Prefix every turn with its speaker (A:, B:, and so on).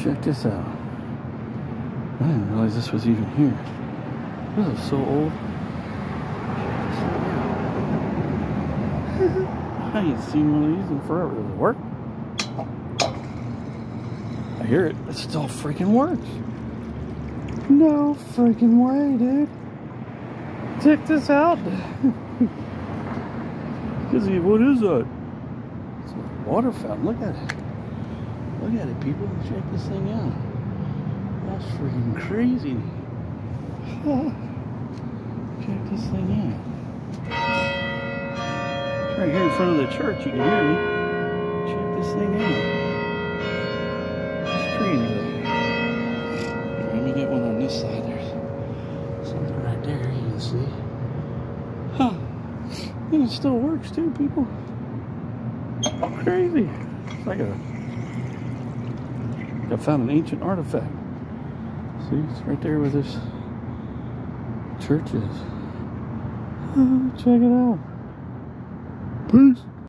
A: Check this out. I didn't realize this was even here. This is so old. I ain't seen one of these in forever. Does it work? I hear it. It still freaking works. No freaking way, dude. Check this out. What is that? It's a water fountain. Look at it. Look at it, people. Check this thing out. That's freaking crazy. Check this thing out. It's right here in front of the church. You can hear me. Check this thing out. That's crazy. Let me get one on this side. There's something right there you can see. Huh. And it still works too, people. Crazy. It's like I found an ancient artifact. See, it's right there where this church is. Oh, check it out. Peace.